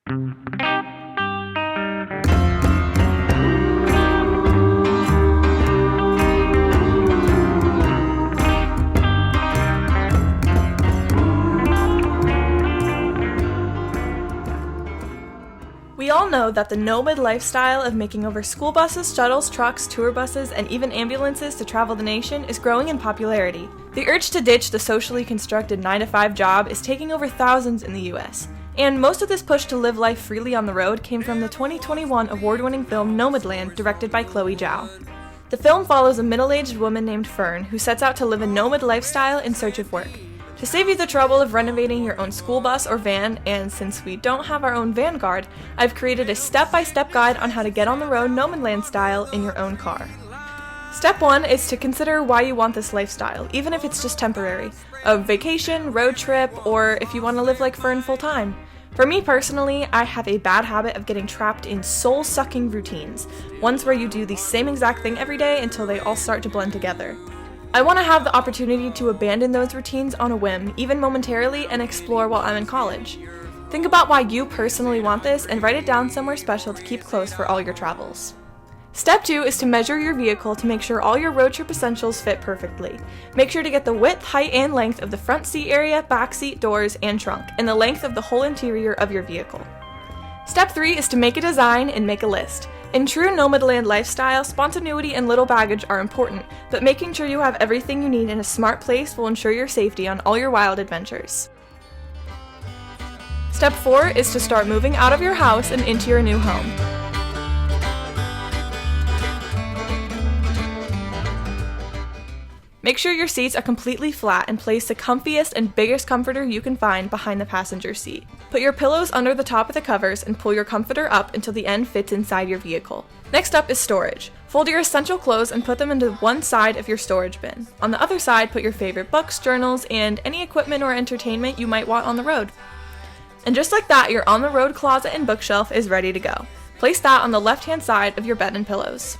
We all know that the nomad lifestyle of making over school buses, shuttles, trucks, tour buses, and even ambulances to travel the nation is growing in popularity. The urge to ditch the socially constructed 9-to-5 job is taking over thousands in the US. And most of this push to live life freely on the road came from the 2021 award-winning film Nomadland, directed by Chloe Zhao. The film follows a middle-aged woman named Fern who sets out to live a nomad lifestyle in search of work. To save you the trouble of renovating your own school bus or van, and since we don't have our own vanguard, I've created a step-by-step guide on how to get on the road Nomadland style in your own car. Step 1 is to consider why you want this lifestyle, even if it's just temporary. A vacation, road trip, or if you want to live like Fern full-time. For me personally, I have a bad habit of getting trapped in soul-sucking routines, ones where you do the same exact thing every day until they all start to blend together. I want to have the opportunity to abandon those routines on a whim, even momentarily, and explore while I'm in college. Think about why you personally want this and write it down somewhere special to keep close for all your travels. Step 2 is to measure your vehicle to make sure all your road trip essentials fit perfectly. Make sure to get the width, height, and length of the front seat area, back seat, doors, and trunk, and the length of the whole interior of your vehicle. Step 3 is to make a design and make a list. In true Nomadland lifestyle, spontaneity and little baggage are important, but making sure you have everything you need in a smart place will ensure your safety on all your wild adventures. Step 4 is to start moving out of your house and into your new home. Make sure your seats are completely flat and place the comfiest and biggest comforter you can find behind the passenger seat. Put your pillows under the top of the covers and pull your comforter up until the end fits inside your vehicle. Next up is storage. Fold your essential clothes and put them into one side of your storage bin. On the other side, put your favorite books, journals, and any equipment or entertainment you might want on the road. And just like that, your on-the-road closet and bookshelf is ready to go. Place that on the left-hand side of your bed and pillows.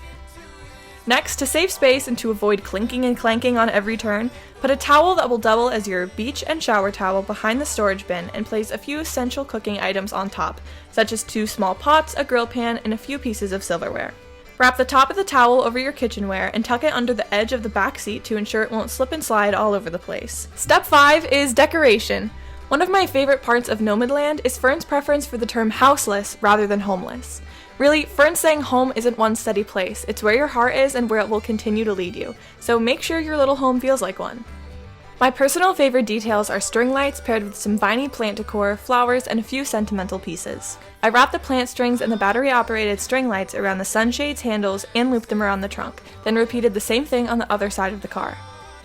Next, to save space and to avoid clinking and clanking on every turn, put a towel that will double as your beach and shower towel behind the storage bin and place a few essential cooking items on top, such as 2 small pots, a grill pan, and a few pieces of silverware. Wrap the top of the towel over your kitchenware and tuck it under the edge of the back seat to ensure it won't slip and slide all over the place. Step 5 is decoration. One of my favorite parts of Nomadland is Fern's preference for the term houseless rather than homeless. Really, Fern's saying home isn't one steady place, it's where your heart is and where it will continue to lead you, so make sure your little home feels like one. My personal favorite details are string lights paired with some viney plant decor, flowers, and a few sentimental pieces. I wrapped the plant strings and the battery-operated string lights around the sunshades, handles, and looped them around the trunk, then repeated the same thing on the other side of the car.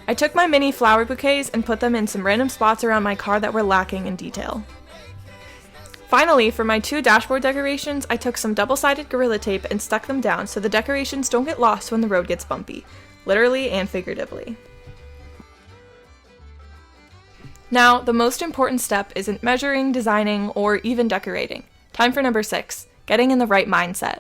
I took my mini flower bouquets and put them in some random spots around my car that were lacking in detail. Finally, for my 2 dashboard decorations, I took some double-sided Gorilla Tape and stuck them down so the decorations don't get lost when the road gets bumpy, literally and figuratively. Now, the most important step isn't measuring, designing, or even decorating. Time for number 6, getting in the right mindset.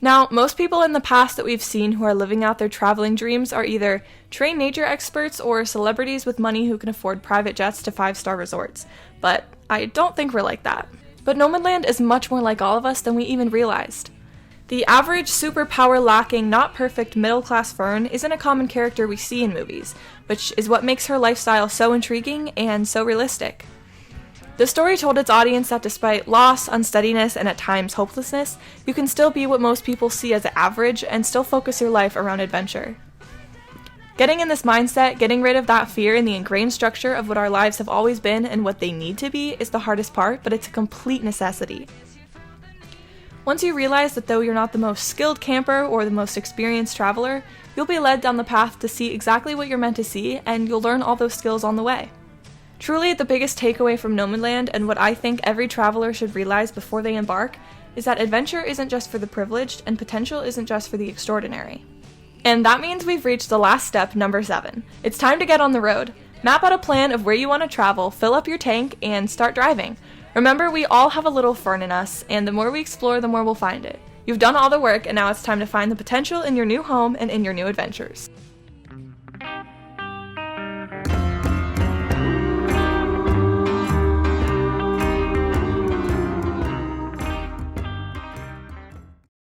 Now, most people in the past that we've seen who are living out their traveling dreams are either trained nature experts or celebrities with money who can afford private jets to 5-star resorts, but I don't think we're like that. But Nomadland is much more like all of us than we even realized. The average, superpower-lacking, not perfect middle-class Fern isn't a common character we see in movies, which is what makes her lifestyle so intriguing and so realistic. The story told its audience that despite loss, unsteadiness, and at times hopelessness, you can still be what most people see as average and still focus your life around adventure. Getting in this mindset, getting rid of that fear and the ingrained structure of what our lives have always been and what they need to be is the hardest part, but it's a complete necessity. Once you realize that though you're not the most skilled camper or the most experienced traveler, you'll be led down the path to see exactly what you're meant to see, and you'll learn all those skills on the way. Truly, the biggest takeaway from Nomadland, and what I think every traveler should realize before they embark, is that adventure isn't just for the privileged, and potential isn't just for the extraordinary. And that means we've reached the last step, number 7. It's time to get on the road. Map out a plan of where you want to travel, fill up your tank, and start driving. Remember, we all have a little Fern in us, and the more we explore, the more we'll find it. You've done all the work, and now it's time to find the potential in your new home and in your new adventures.